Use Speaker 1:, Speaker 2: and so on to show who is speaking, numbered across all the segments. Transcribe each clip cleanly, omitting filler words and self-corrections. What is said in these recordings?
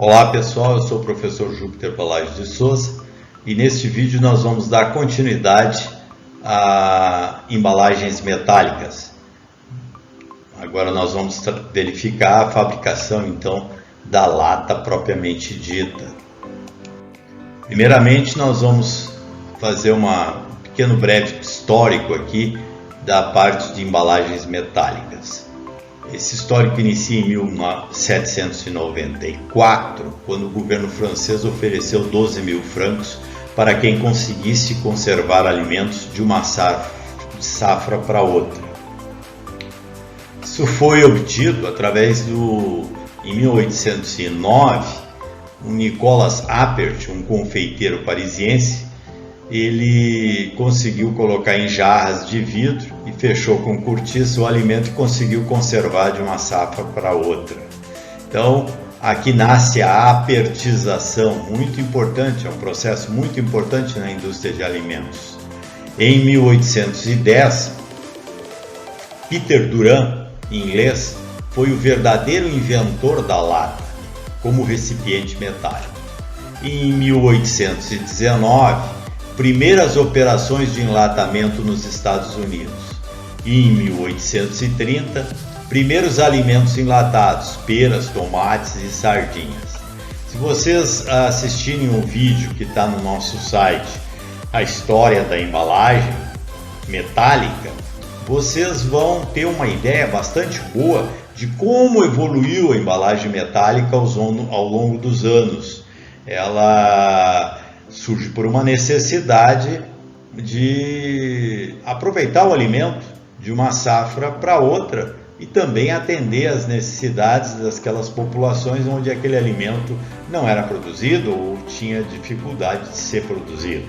Speaker 1: Olá pessoal, eu sou o professor Júpiter Palacio de Souza e neste vídeo nós vamos dar continuidade a embalagens metálicas. Agora nós vamos verificar a fabricação então da lata propriamente dita. Primeiramente nós vamos fazer um pequeno breve histórico aqui da parte de embalagens metálicas. Esse histórico inicia em 1794, quando o governo francês ofereceu 12 mil francos para quem conseguisse conservar alimentos de uma safra para outra. Isso foi obtido através em 1809, o Nicolas Appert, um confeiteiro parisiense, ele conseguiu colocar em jarras de vidro e fechou com cortiça o alimento e conseguiu conservar de uma safra para outra. Então, aqui nasce a apertização, muito importante, é um processo muito importante na indústria de alimentos. Em 1810, Peter Durand, inglês, foi o verdadeiro inventor da lata como recipiente metálico. Em 1819, primeiras operações de enlatamento nos Estados Unidos. E em 1830, primeiros alimentos enlatados, peras, tomates e sardinhas. Se vocês assistirem um vídeo que está no nosso site, a história da embalagem metálica, vocês vão ter uma ideia bastante boa de como evoluiu a embalagem metálica ao longo dos anos. Ela surge por uma necessidade de aproveitar o alimento de uma safra para outra e também atender às necessidades daquelas populações onde aquele alimento não era produzido ou tinha dificuldade de ser produzido.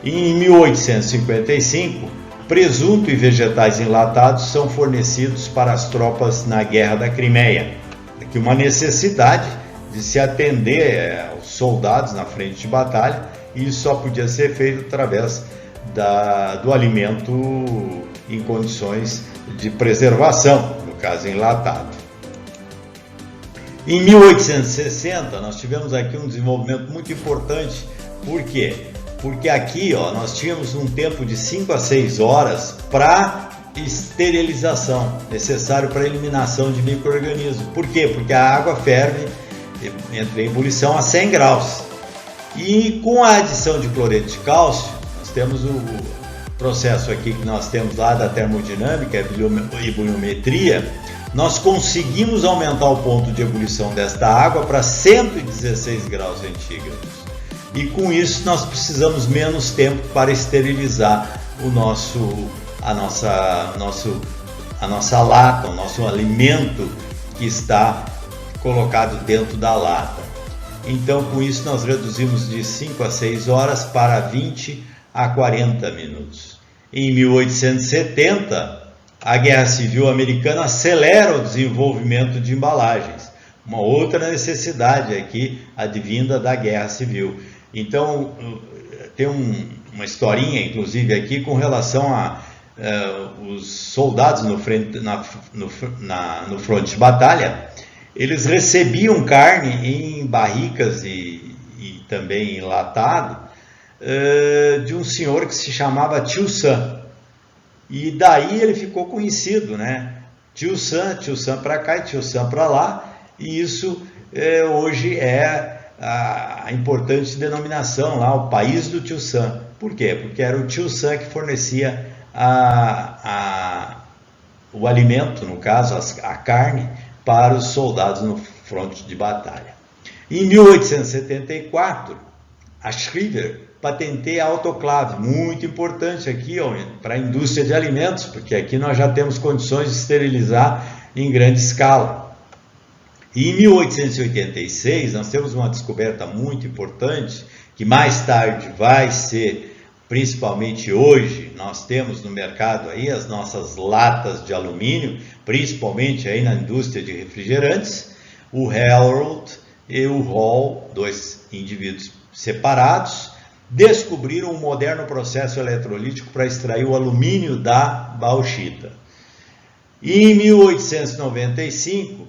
Speaker 1: Em 1855, presunto e vegetais enlatados são fornecidos para as tropas na Guerra da Crimeia. Aqui uma necessidade de se atender aos soldados na frente de batalha, e isso só podia ser feito através do alimento em condições de preservação, no caso enlatado. Em 1860 nós tivemos aqui um desenvolvimento muito importante. Por quê? Porque aqui nós tínhamos um tempo de 5 a 6 horas para esterilização, necessário para a eliminação de micro-organismos. Por quê? Porque a água ferve, entra em ebulição a 100 graus. E com a adição de cloreto de cálcio, nós temos o processo aqui que nós temos lá da termodinâmica e boliometria, nós conseguimos aumentar o ponto de ebulição desta água para 116 graus centígrados. E com isso nós precisamos menos tempo para esterilizar a nossa lata, o nosso alimento que está colocado dentro da lata. Então, com isso, nós reduzimos de 5 a 6 horas para 20 a 40 minutos. Em 1870, a Guerra Civil Americana acelera o desenvolvimento de embalagens. Uma outra necessidade aqui, advinda da Guerra Civil. Então, tem uma historinha, inclusive, aqui com relação a os soldados no fronte de batalha. Eles recebiam carne em barricas e também enlatado de um senhor que se chamava Tio Sam. E daí ele ficou conhecido, né? Tio Sam para cá e Tio Sam para lá. E isso hoje é a importante denominação lá, o país do Tio Sam. Por quê? Porque era o Tio Sam que fornecia o alimento, no caso a carne, para os soldados no fronte de batalha. Em 1874, a Schriever patenteia a autoclave, muito importante aqui para a indústria de alimentos, porque aqui nós já temos condições de esterilizar em grande escala. E em 1886, nós temos uma descoberta muito importante, que mais tarde vai ser, principalmente hoje, nós temos no mercado aí as nossas latas de alumínio, principalmente aí na indústria de refrigerantes. O Harold e o Hall, dois indivíduos separados, descobriram um moderno processo eletrolítico para extrair o alumínio da bauxita. E em 1895,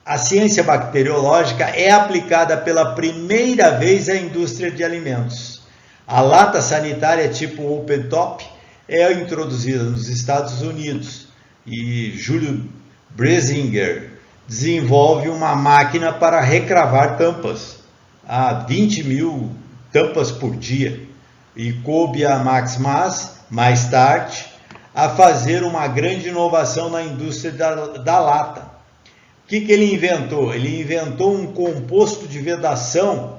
Speaker 1: a ciência bacteriológica é aplicada pela primeira vez à indústria de alimentos. A lata sanitária tipo open top é introduzida nos Estados Unidos e Júlio Bresinger desenvolve uma máquina para recravar tampas, a 20 mil tampas por dia, e coube a Max Mas, mais tarde, a fazer uma grande inovação na indústria da lata. O que ele inventou? Ele inventou um composto de vedação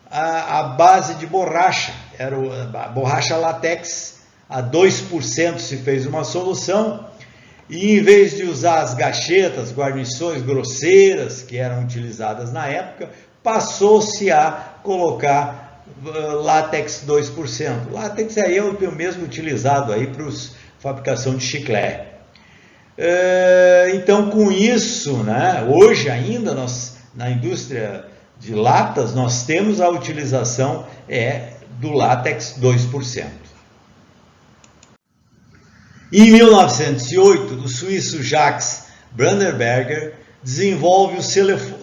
Speaker 1: à base de borracha, era a borracha látex, a 2% se fez uma solução, e em vez de usar as gachetas, guarnições grosseiras que eram utilizadas na época, passou-se a colocar látex 2%. Látex aí é o mesmo utilizado aí para fabricação de chiclete. Então, com isso, né, hoje ainda na indústria de latas, nós temos a utilização do látex 2%. Em 1908, o suíço Jacques Brandenberger desenvolve o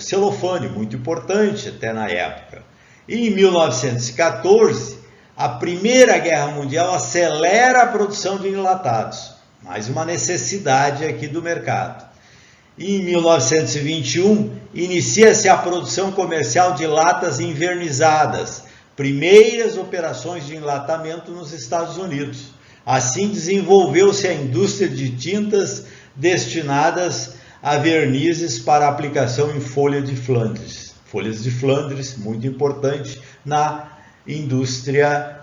Speaker 1: celofane, muito importante até na época. E em 1914, a Primeira Guerra Mundial acelera a produção de enlatados, mais uma necessidade aqui do mercado. E em 1921, inicia-se a produção comercial de latas envernizadas, primeiras operações de enlatamento nos Estados Unidos. Assim desenvolveu-se a indústria de tintas destinadas a vernizes para aplicação em folha de Flandres. Folhas de Flandres, muito importante na indústria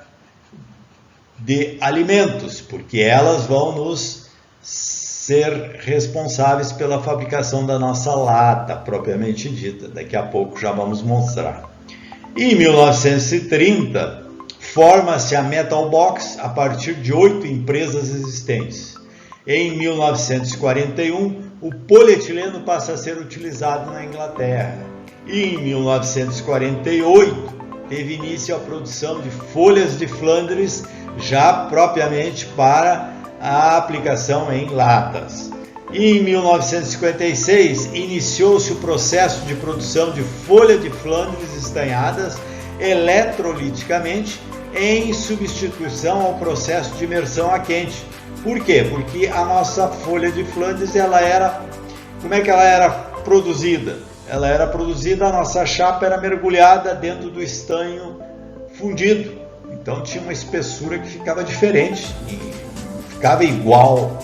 Speaker 1: de alimentos, porque elas vão ser responsáveis pela fabricação da nossa lata, propriamente dita. Daqui a pouco já vamos mostrar. Em 1930, forma-se a Metal Box a partir de 8 empresas existentes. Em 1941, o polietileno passa a ser utilizado na Inglaterra. E em 1948, teve início a produção de folhas de Flandres, já propriamente para a aplicação em latas. E em 1956, iniciou-se o processo de produção de folha de Flandres estanhadas eletroliticamente, em substituição ao processo de imersão a quente. Por quê? Porque a nossa folha de Flandres, como é que ela era produzida? Ela era produzida, a nossa chapa era mergulhada dentro do estanho fundido. Então tinha uma espessura que ficava diferente, ficava igual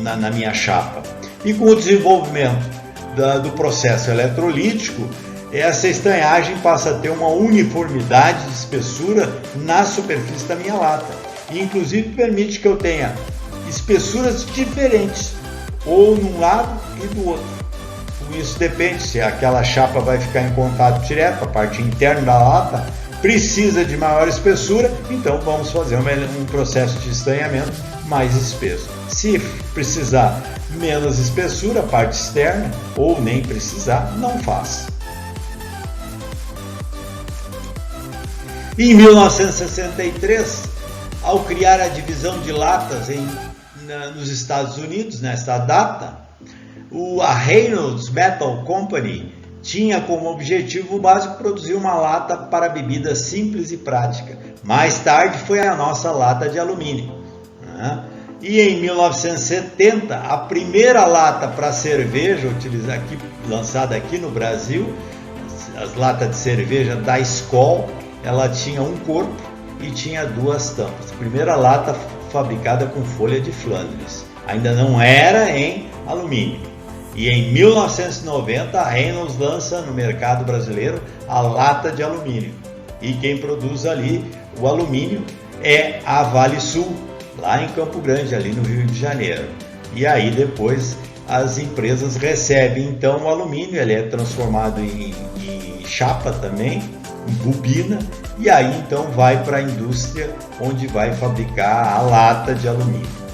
Speaker 1: na minha chapa. E com o desenvolvimento do processo eletrolítico, essa estanhagem passa a ter uma uniformidade de espessura na superfície da minha lata. E, inclusive, permite que eu tenha espessuras diferentes, ou num lado e do outro. Com isso depende se aquela chapa vai ficar em contato direto, a parte interna da lata precisa de maior espessura, então vamos fazer um processo de estanhamento mais espesso. Se precisar menos espessura, a parte externa, ou nem precisar, não faz. Em 1963, ao criar a divisão de latas nos Estados Unidos, nesta data, a Reynolds Metal Company tinha como objetivo básico produzir uma lata para bebida simples e prática. Mais tarde foi a nossa lata de alumínio. E em 1970, a primeira lata para cerveja lançada aqui no Brasil, as latas de cerveja da Skol, ela tinha um corpo e tinha 2 tampas. Primeira lata fabricada com folha de Flandres. Ainda não era em alumínio. E em 1990, a Reynolds lança no mercado brasileiro a lata de alumínio. E quem produz ali o alumínio é a Vale Sul, lá em Campo Grande, ali no Rio de Janeiro. E aí depois as empresas recebem então o alumínio, ele é transformado em chapa também, bobina, e aí então vai para a indústria onde vai fabricar a lata de alumínio.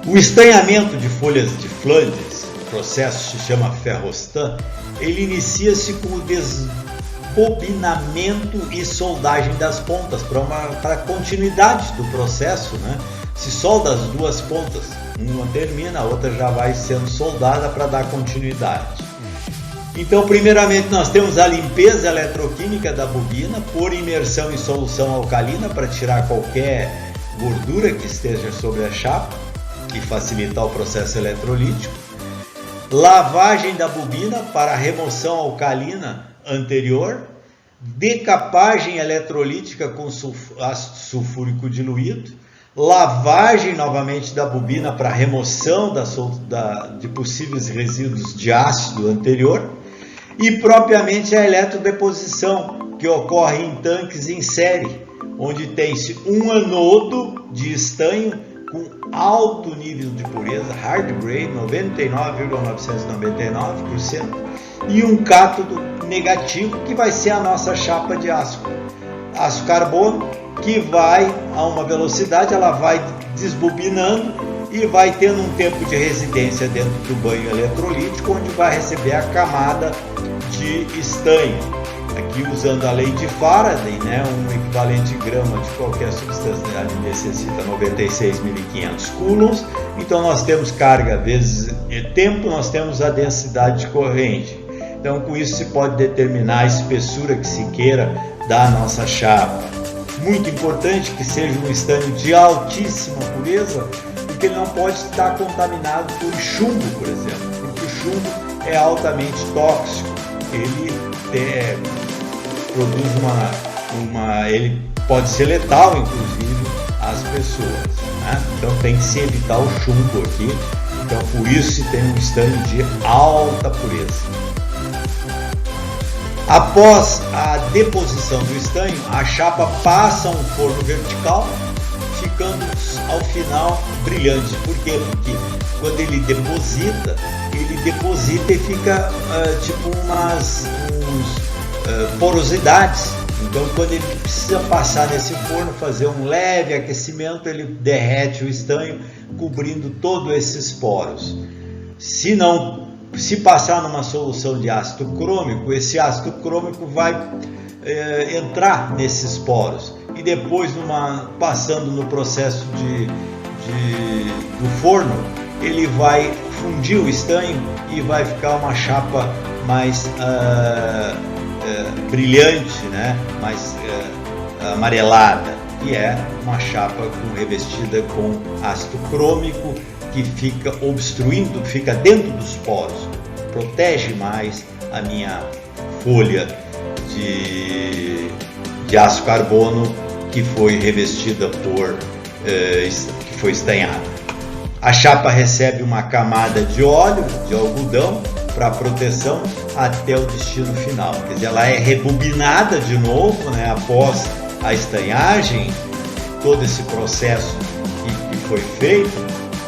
Speaker 1: O estanhamento de folhas de Flandres, o processo se chama ferrostan, ele inicia-se com o desbobinamento e soldagem das pontas para a continuidade do processo, né? Se solda as 2 pontas uma termina, a outra já vai sendo soldada para dar continuidade. Então, primeiramente, nós temos a limpeza eletroquímica da bobina por imersão em solução alcalina para tirar qualquer gordura que esteja sobre a chapa e facilitar o processo eletrolítico. Lavagem da bobina para remoção alcalina anterior. Decapagem eletrolítica com ácido sulfúrico diluído. Lavagem novamente da bobina para remoção de possíveis resíduos de ácido anterior. E propriamente a eletrodeposição, que ocorre em tanques em série, onde tem-se um anodo de estanho com alto nível de pureza, hard grade, 99,999%, e um cátodo negativo, que vai ser a nossa chapa de aço carbono, que vai a uma velocidade, ela vai desbobinando e vai tendo um tempo de residência dentro do banho eletrolítico, onde vai receber a camada de estanho. Aqui usando a lei de Faraday, né, um equivalente grama de qualquer substância necessita 96.500 coulombs. Então nós temos carga vezes tempo, nós temos a densidade de corrente. Então com isso se pode determinar a espessura que se queira da nossa chapa. Muito importante que seja um estanho de altíssima pureza, porque ele não pode estar contaminado por chumbo, por exemplo, porque o chumbo é altamente tóxico. Ele produz ele pode ser letal, inclusive, às pessoas, né? Então tem que se evitar o chumbo aqui. Então por isso se tem um estanho de alta pureza. Após a deposição do estanho, a chapa passa a um forno vertical, ficando ao final brilhante. Por quê? Porque quando ele deposita e fica tipo umas porosidades. Então quando ele precisa passar nesse forno, fazer um leve aquecimento, ele derrete o estanho, cobrindo todos esses poros. Se passar numa solução de ácido crômico, esse ácido crômico vai entrar nesses poros, e depois passando no processo do forno, ele vai fundir o estanho e vai ficar uma chapa mais brilhante, né? Mais amarelada, que é uma chapa revestida com ácido crômico, que fica obstruindo, fica dentro dos poros, protege mais a minha folha de aço carbono que foi revestida que foi estanhada. A chapa recebe uma camada de óleo, de algodão, para proteção até o destino final. Quer dizer, ela é rebobinada de novo, né, após a estanhagem, todo esse processo que foi feito.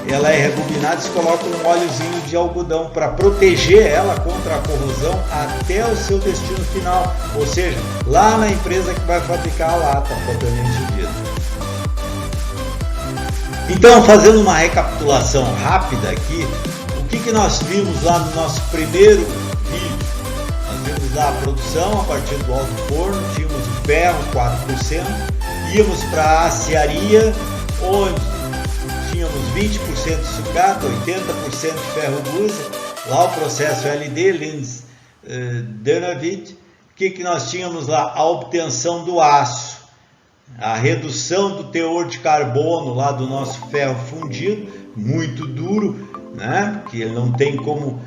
Speaker 1: Ela é rebobinada e se coloca um óleozinho de algodão para proteger ela contra a corrosão até o seu destino final, ou seja, lá na empresa que vai fabricar a lata, propriamente dita. Então, fazendo uma recapitulação rápida aqui, o que nós vimos lá no nosso primeiro vídeo? Nós vimos lá a produção a partir do alto forno, tínhamos o ferro 4%, íamos para a aciaria, onde tínhamos 20% de sucata, 80% de ferro gusa, lá o processo LD, Linz-Dönavit. O que nós tínhamos lá? A obtenção do aço, a redução do teor de carbono lá do nosso ferro fundido, muito duro, né? Que ele não tem como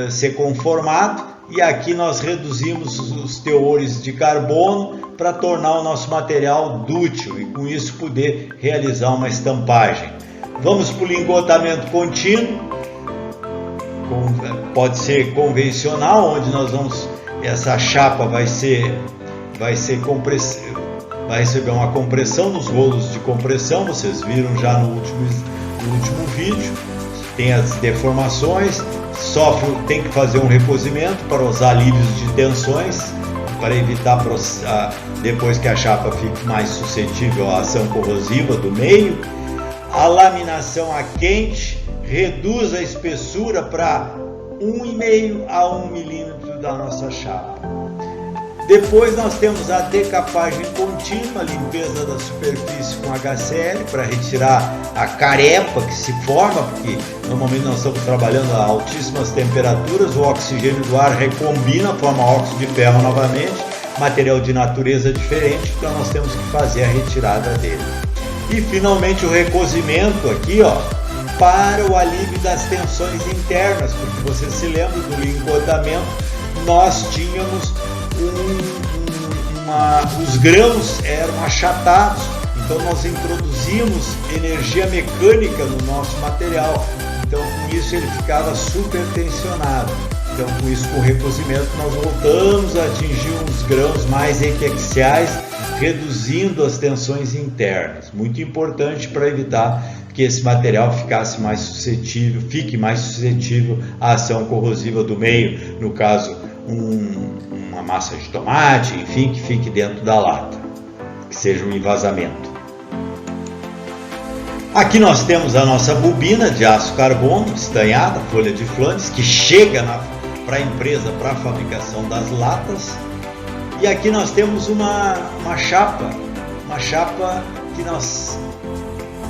Speaker 1: ser conformado, e aqui nós reduzimos os teores de carbono para tornar o nosso material dútil e com isso poder realizar uma estampagem. Vamos para o lingotamento contínuo, pode ser convencional, onde nós vamos, essa chapa vai receber uma compressão nos rolos de compressão. Vocês viram já no último vídeo, tem as deformações, tem que fazer um recozimento para os alívios de tensões, para evitar depois que a chapa fique mais suscetível à ação corrosiva do meio. A laminação a quente reduz a espessura para 1,5 a 1 milímetro da nossa chapa. Depois nós temos a decapagem contínua, a limpeza da superfície com HCl para retirar a carepa que se forma, porque normalmente nós estamos trabalhando a altíssimas temperaturas, o oxigênio do ar recombina, forma óxido de ferro novamente, material de natureza diferente, então nós temos que fazer a retirada dele. E finalmente o recozimento aqui, ó, para o alívio das tensões internas, porque você se lembra do encotamento, nós tínhamos os grãos eram achatados, então nós introduzimos energia mecânica no nosso material, então com isso ele ficava super tensionado. Então com isso, com o recozimento, nós voltamos a atingir uns grãos mais equiaxiais, reduzindo as tensões internas. Muito importante para evitar que esse material fique mais suscetível à ação corrosiva do meio, no caso uma massa de tomate, enfim, que fique dentro da lata, que seja um envasamento. Aqui nós temos a nossa bobina de aço carbono estanhada, folha de Flandres, que chega para a empresa para a fabricação das latas. E aqui nós temos uma chapa que nós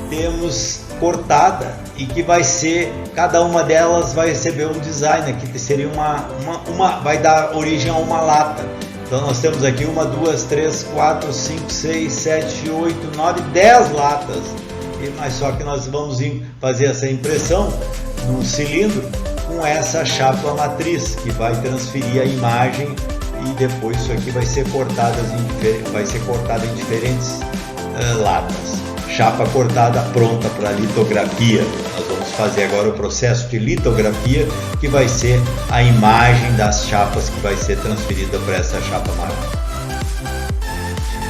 Speaker 1: temos cortada e que vai ser, cada uma delas vai receber um design que seria vai dar origem a uma lata. Então nós temos aqui 1, 2, 3, 4, 5, 6, 7, 8, 9, 10 latas. Mas só que nós vamos fazer essa impressão num cilindro com essa chapa matriz que vai transferir a imagem, e depois isso aqui vai ser cortado em diferentes latas. Chapa cortada pronta para litografia. Nós vamos fazer agora o processo de litografia, que vai ser a imagem das chapas que vai ser transferida para essa chapa maior.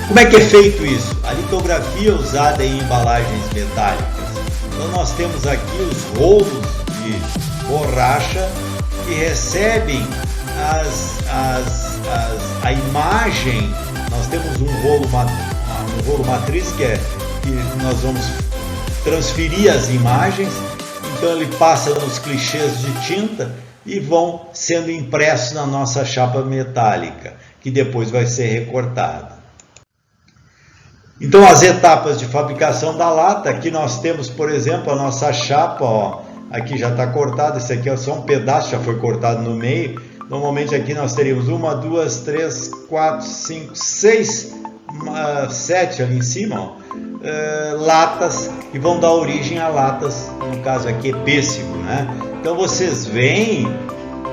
Speaker 1: Como é que é feito isso? A litografia usada em embalagens metálicas. Então nós temos aqui os rolos de borracha que recebem a imagem. Nós temos um rolo matriz que nós vamos transferir as imagens, então ele passa nos clichês de tinta e vão sendo impressos na nossa chapa metálica, que depois vai ser recortada. Então as etapas de fabricação da lata, aqui nós temos, por exemplo, a nossa chapa, ó, aqui já está cortada, esse aqui é só um pedaço, já foi cortado no meio. Normalmente aqui nós teríamos 1, 2, 3, 4, 5, 6, 7 ali em cima, ó, latas que vão dar origem a latas, no caso aqui é pêssego, né? Então vocês veem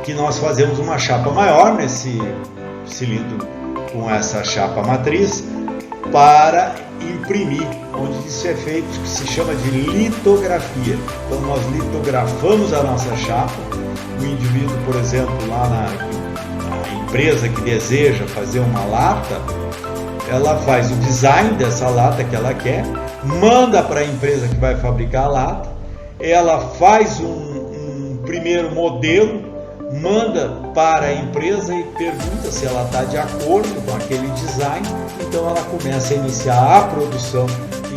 Speaker 1: que nós fazemos uma chapa maior nesse cilindro com essa chapa matriz para imprimir, onde isso é feito, que se chama de litografia. Então nós litografamos a nossa chapa. O indivíduo, por exemplo, lá na empresa que deseja fazer uma lata, ela faz o design dessa lata que ela quer, manda para a empresa que vai fabricar a lata, ela faz um primeiro modelo, manda para a empresa e pergunta se ela está de acordo com aquele design, então ela começa a iniciar a produção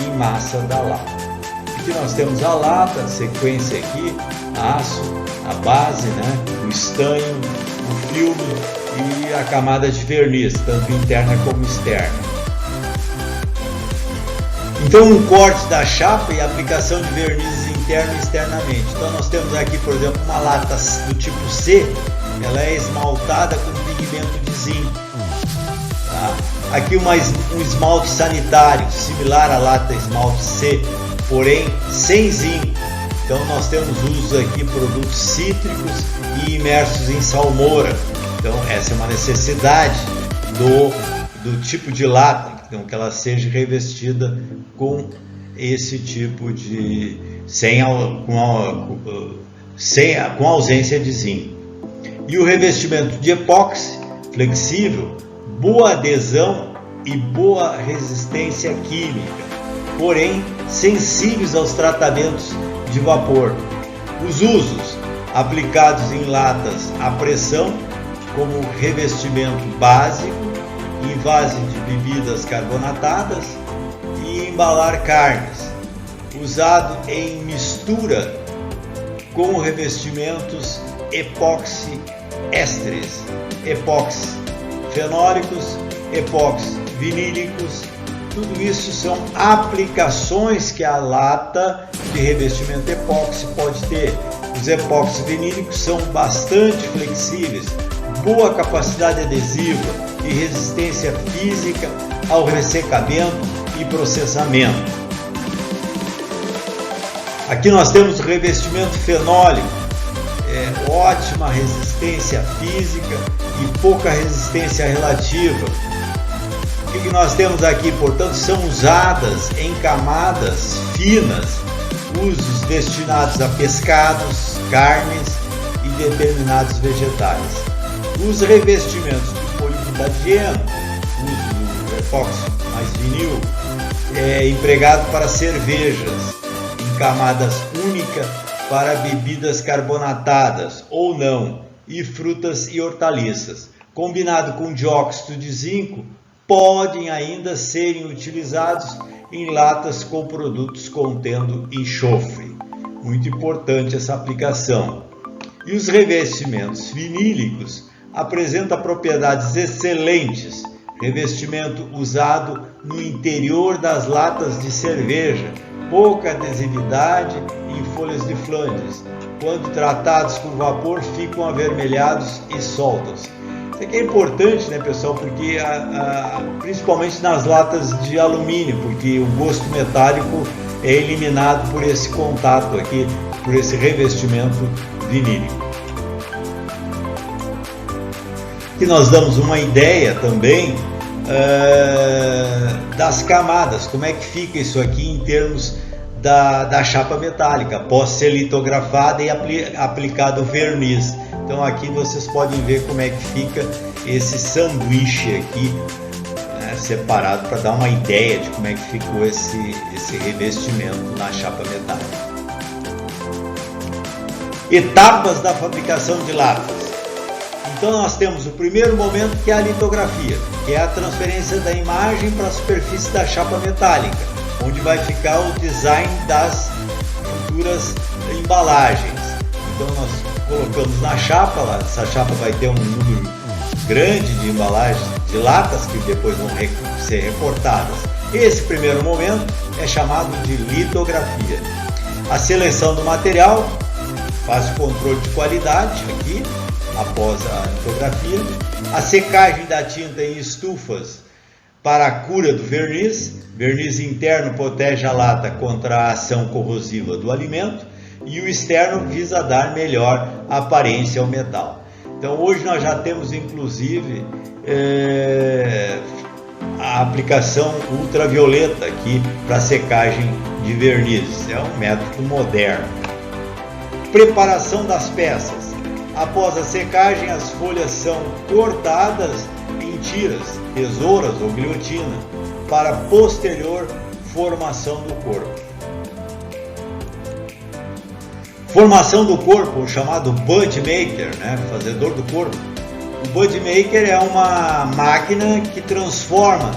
Speaker 1: em massa da lata. Aqui nós temos a lata, a sequência aqui, aço, a base, né, o estanho, o filme e a camada de verniz, tanto interna como externa. Então um corte da chapa e aplicação de vernizes interno e externamente. Então nós temos aqui, por exemplo, uma lata do tipo C, ela é esmaltada com pigmento de zinco. Tá? Aqui um esmalte sanitário, similar à lata esmalte C, porém sem zinco. Então nós temos uso aqui de produtos cítricos e imersos em salmoura. Então essa é uma necessidade do tipo de lata, então que ela seja revestida com esse tipo de com ausência de zinco. E o revestimento de epóxi flexível, boa adesão e boa resistência química, porém sensíveis aos tratamentos de vapor. Os usos: aplicados em latas à pressão, como revestimento básico, em vase de bebidas carbonatadas e embalar carnes. Usado em mistura com revestimentos epóxi ésteres, epóxi fenólicos, epóxi vinílicos. Tudo isso são aplicações que a lata de revestimento epóxi pode ter. Os epóxi vinílicos são bastante flexíveis, boa capacidade adesiva e resistência física ao ressecamento e processamento. Aqui nós temos o revestimento fenólico, ótima resistência física e pouca resistência relativa. O que nós temos aqui? Portanto, são usadas em camadas finas, usos destinados a pescados, carnes e determinados vegetais. Os revestimentos de polibutadieno, uso do epóxi mais vinil, é empregado para cervejas, em camadas únicas para bebidas carbonatadas ou não, e frutas e hortaliças. Combinado com dióxido de zinco, podem ainda serem utilizados em latas com produtos contendo enxofre. Muito importante essa aplicação. E os revestimentos vinílicos apresentam propriedades excelentes. Revestimento usado no interior das latas de cerveja, pouca adesividade em folhas de Flandres. Quando tratados com vapor, ficam avermelhados e soltos. Isso aqui é importante, né, pessoal, porque principalmente nas latas de alumínio, porque o gosto metálico é eliminado por esse contato aqui, por esse revestimento vinílico. Aqui nós damos uma ideia também das camadas, como é que fica isso aqui em termos da chapa metálica, após ser litografada e aplicado verniz. Então aqui vocês podem ver como é que fica esse sanduíche aqui, né, separado, para dar uma ideia de como é que ficou esse revestimento na chapa metálica. Etapas da fabricação de latas. Então nós temos o primeiro momento, que é a litografia, que é a transferência da imagem para a superfície da chapa metálica, onde vai ficar o design das futuras embalagens. Então nós colocamos na chapa, essa chapa vai ter um número grande de embalagens de latas que depois vão ser recortadas. Esse primeiro momento é chamado de litografia. A seleção do material, faz o controle de qualidade aqui, após a litografia. A secagem da tinta em estufas para a cura do verniz. Verniz interno protege a lata contra a ação corrosiva do alimento, e o externo visa dar melhor aparência ao metal. Então hoje nós já temos inclusive a aplicação ultravioleta aqui para secagem de verniz. É um método moderno. Preparação das peças. Após a secagem, as folhas são cortadas em tiras, tesouras ou guilhotina, para posterior formação do corpo. Formação do corpo, o chamado bud maker, né? Fazedor do corpo. O bud maker é uma máquina que transforma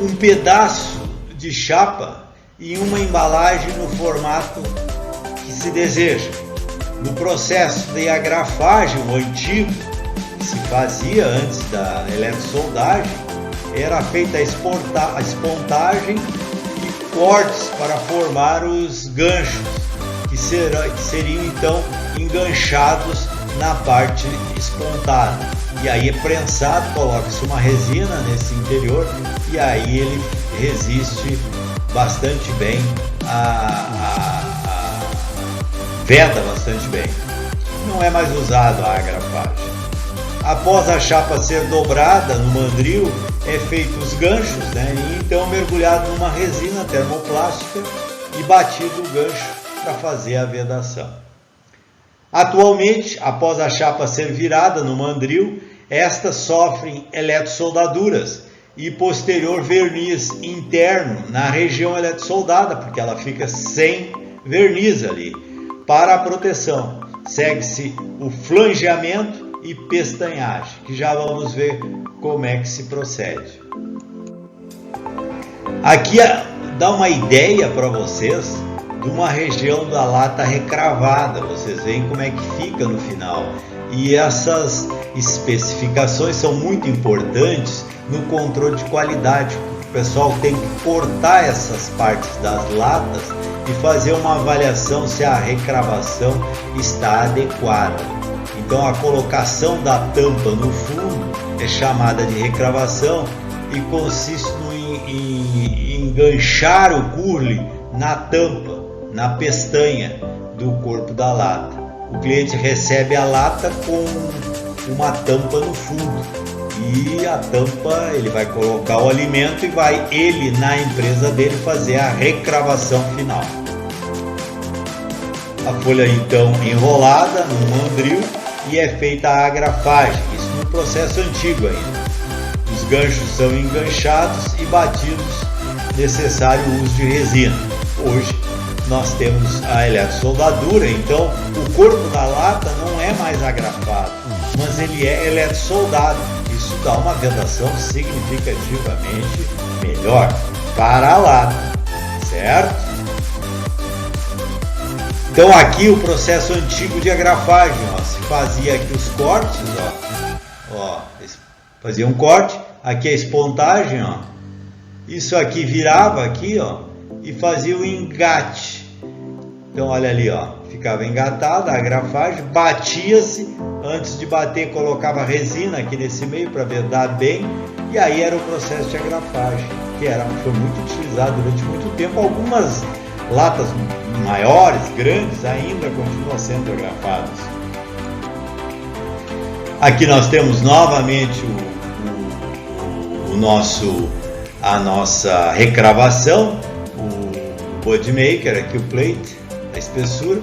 Speaker 1: um pedaço de chapa em uma embalagem no formato que se deseja. No processo de agrafagem, o antigo, que se fazia antes da eletrosoldagem, era feita a espontagem e cortes para formar os ganchos, que seriam então enganchados na parte espontada. E aí é prensado, coloca-se uma resina nesse interior, e aí ele resiste bastante bem, veda bastante bem. Não é mais usado a agrafagem. Após a chapa ser dobrada no mandril, é feito os ganchos, né? E então mergulhado numa resina termoplástica e batido o gancho para fazer a vedação. Atualmente, após a chapa ser virada no mandril, estas sofrem eletrosoldaduras e posterior verniz interno na região eletrosoldada, porque ela fica sem verniz ali. Para a proteção, segue-se o flangeamento e pestanhagem, que já vamos ver como é que se procede. Aqui dá uma ideia para vocês de uma região da lata recravada. Vocês veem como é que fica no final. E essas especificações são muito importantes no controle de qualidade. O pessoal tem que cortar essas partes das latas e fazer uma avaliação se a recravação está adequada. Então a colocação da tampa no fundo é chamada de recravação e consiste em enganchar o curle na tampa, na pestanha do corpo da lata. O cliente recebe a lata com uma tampa no fundo e a tampa ele vai colocar o alimento e vai ele na empresa dele fazer a recravação final. A folha então enrolada no mandril e é feita a agrafagem, isso no processo antigo ainda. Os ganchos são enganchados e batidos, necessário o uso de resina. Hoje nós temos a eletrosoldadura, então o corpo da lata não é mais agrafado, mas ele é eletrosoldado. Isso dá uma vedação significativamente melhor para a lata, certo? Então aqui o processo antigo de agrafagem, se fazia aqui os cortes, fazia um corte, aqui a espontagem, isso aqui virava aqui, e fazia o engate. Então olha ali, ficava engatada a agrafagem, batia-se, antes de bater colocava resina aqui nesse meio para vedar bem, e aí era o processo de agrafagem, que foi muito utilizado durante muito tempo. Algumas latas maiores, grandes, ainda continuam sendo agrafadas. Aqui nós temos novamente a nossa recravação, o Budmaker, aqui o plate, a espessura,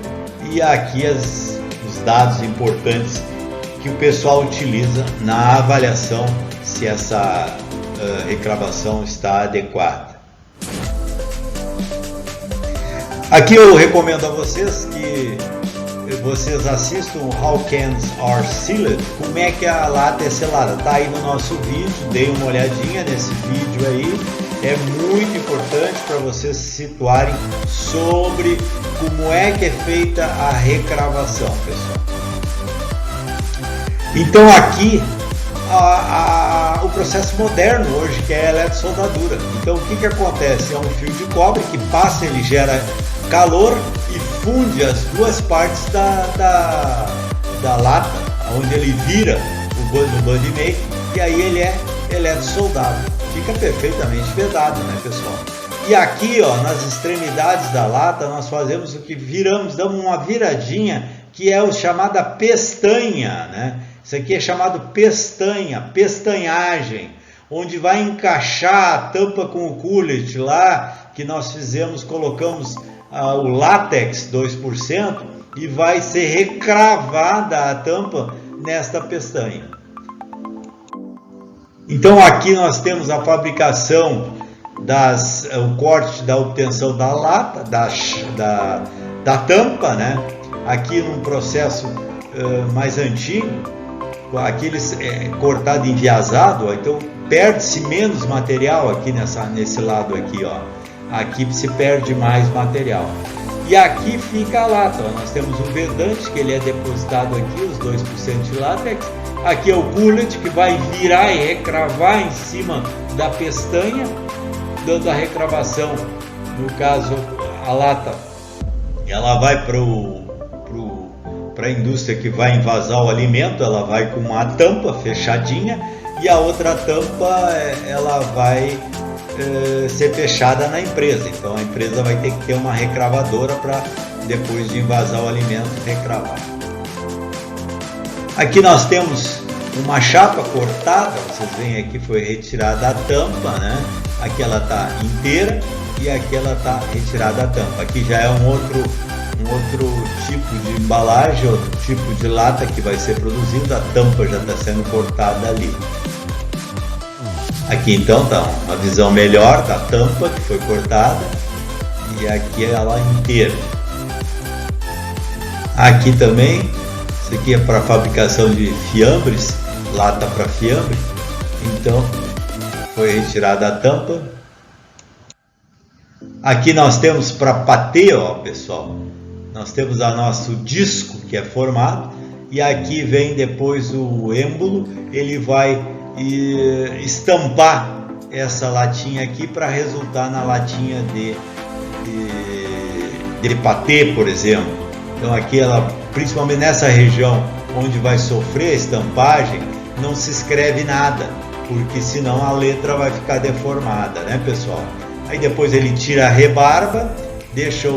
Speaker 1: e aqui os dados importantes que o pessoal utiliza na avaliação se essa recravação está adequada. Aqui eu recomendo a vocês que vocês assistam How Cans Are Sealed, como é que a lata é selada. Está aí no nosso vídeo, dê uma olhadinha nesse vídeo aí. É muito importante para vocês se situarem sobre como é que é feita a recravação, pessoal. Então aqui o processo moderno hoje, que é a eletrosoldadura. Então o que acontece? É um fio de cobre que passa, ele gera calor e funde as duas partes da lata, onde ele vira o Budmaker, e aí ele é eletrosoldado. Fica perfeitamente vedado, né, pessoal? E aqui, nas extremidades da lata, nós fazemos o que damos uma viradinha, que é o chamada pestanha, né? Isso aqui é chamado pestanhagem, onde vai encaixar a tampa com o coolant lá, que nós colocamos o látex 2% e vai ser recravada a tampa nesta pestanha. Então aqui nós temos a fabricação o corte da obtenção da lata, da tampa, né? Aqui num processo mais antigo, aqui eles cortado enviesado, então perde-se menos material aqui nesse lado aqui, aqui se perde mais material. E aqui fica a lata, nós temos um vedante que ele é depositado aqui, os 2% de látex. Aqui é o coolant que vai virar e recravar em cima da pestanha, dando a recravação. No caso, a lata, ela vai para a indústria que vai envasar o alimento, ela vai com uma tampa fechadinha, e a outra tampa ela vai ser fechada na empresa. Então a empresa vai ter que ter uma recravadora para, depois de envasar o alimento, recravar. Aqui nós temos uma chapa cortada, vocês veem aqui foi retirada a tampa, né? Aqui ela está inteira e aqui ela está retirada a tampa. Aqui já é um outro tipo de embalagem, outro tipo de lata que vai ser produzido, a tampa já está sendo cortada ali. Aqui então está uma visão melhor da tampa que foi cortada, e aqui ela inteira. Aqui também, isso aqui é para fabricação de fiambres, lata para fiambre, então foi retirada a tampa. Aqui nós temos para patê, pessoal, nós temos o nosso disco que é formado, e aqui vem depois o êmbolo. Ele vai estampar essa latinha aqui para resultar na latinha de patê, por exemplo. Então aqui ela, principalmente nessa região onde vai sofrer a estampagem, não se escreve nada, porque senão a letra vai ficar deformada, né, pessoal? Aí depois ele tira a rebarba, deixa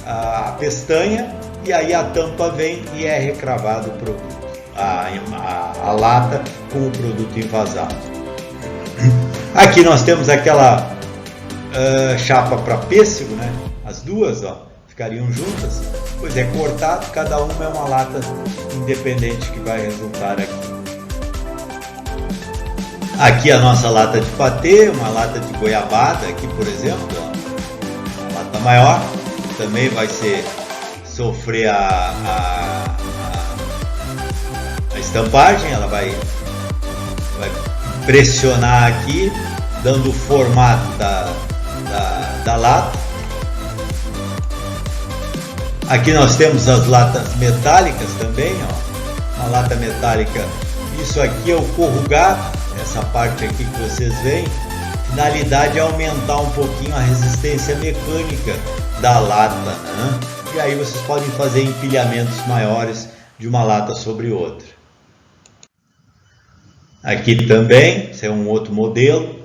Speaker 1: a pestana, e aí a tampa vem e é recravado o produto, a lata com o produto envasado. Aqui nós temos aquela chapa para pêssego, né? As duas, ó, ficariam juntas. Pois é, cortado, cada uma é uma lata independente que vai resultar aqui. Aqui a nossa lata de patê, uma lata de goiabada aqui, por exemplo, ó, uma lata maior, também vai sofrer a estampagem. Ela vai pressionar aqui, dando o formato da lata. Aqui nós temos as latas metálicas também, ó, uma lata metálica. Isso aqui é o corrugado, essa parte aqui que vocês veem. Finalidade é aumentar um pouquinho a resistência mecânica da lata, né? E aí vocês podem fazer empilhamentos maiores de uma lata sobre outra. Aqui também, esse é um outro modelo.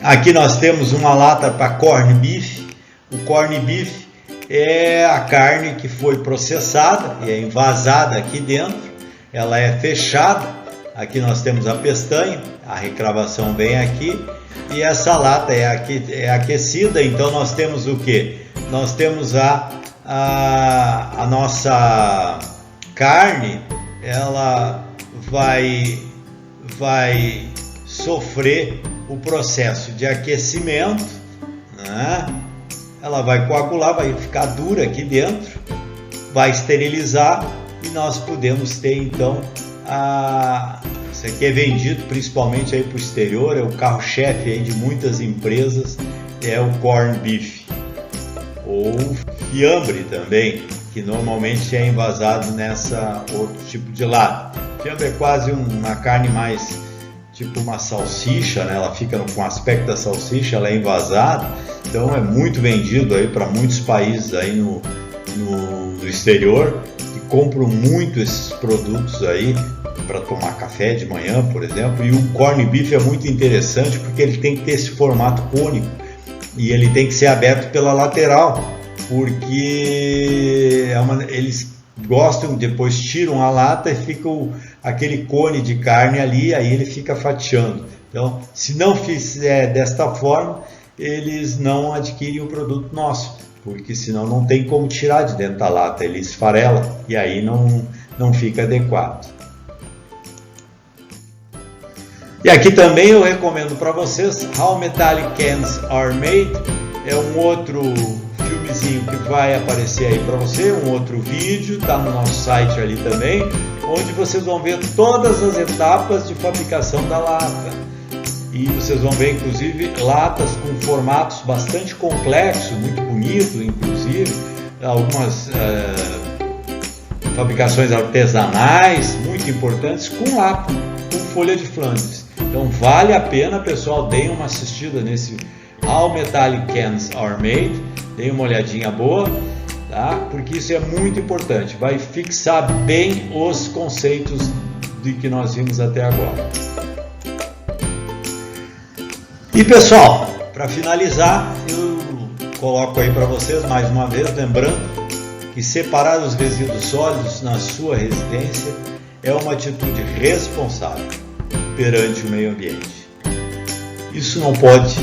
Speaker 1: Aqui nós temos uma lata para corn beef. O corn beef é a carne que foi processada e é envasada aqui dentro. Ela é fechada. Aqui nós temos a pestana, a recravação vem aqui. E essa lata é aquecida, então nós temos o que? Nós temos a nossa carne, ela vai sofrer o processo de aquecimento, né? Ela vai coagular, vai ficar dura aqui dentro, vai esterilizar e nós podemos ter então isso aqui é vendido principalmente aí para o exterior, é o carro-chefe aí de muitas empresas, é o corn beef ou fiambre também, que normalmente é envasado nessa outro tipo de lata. Fiambre é quase uma carne mais tipo uma salsicha, né? Ela fica com o aspecto da salsicha, ela é envasada, então é muito vendido aí para muitos países aí no exterior, que compram muito esses produtos aí para tomar café de manhã, por exemplo. E o corn beef é muito interessante porque ele tem que ter esse formato cônico e ele tem que ser aberto pela lateral, porque eles gostam, depois tiram a lata e fica aquele cone de carne ali, aí ele fica fatiando. Então, se não fizer desta forma, eles não adquirem o produto nosso, porque senão não tem como tirar de dentro da lata, ele esfarela e aí não fica adequado. E aqui também eu recomendo para vocês How Metallic Cans Are Made, é um outro filmezinho que vai aparecer aí para você, um outro vídeo, tá no nosso site ali também, onde vocês vão ver todas as etapas de fabricação da lata. E vocês vão ver inclusive latas com formatos bastante complexos, muito bonitos, inclusive algumas fabricações artesanais muito importantes com lata, com folha de Flandres. Então vale a pena, pessoal, deem uma assistida nesse How Metallic Cans Are Made, deem uma olhadinha boa, tá? Porque isso é muito importante, vai fixar bem os conceitos de que nós vimos até agora. E pessoal, para finalizar, eu coloco aí para vocês mais uma vez, lembrando que separar os resíduos sólidos na sua residência é uma atitude responsável perante o meio ambiente. Isso não pode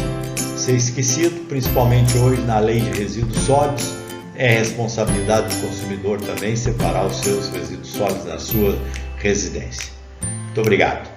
Speaker 1: ser esquecido, principalmente hoje na lei de resíduos sólidos. É responsabilidade do consumidor também separar os seus resíduos sólidos na sua residência. Muito obrigado.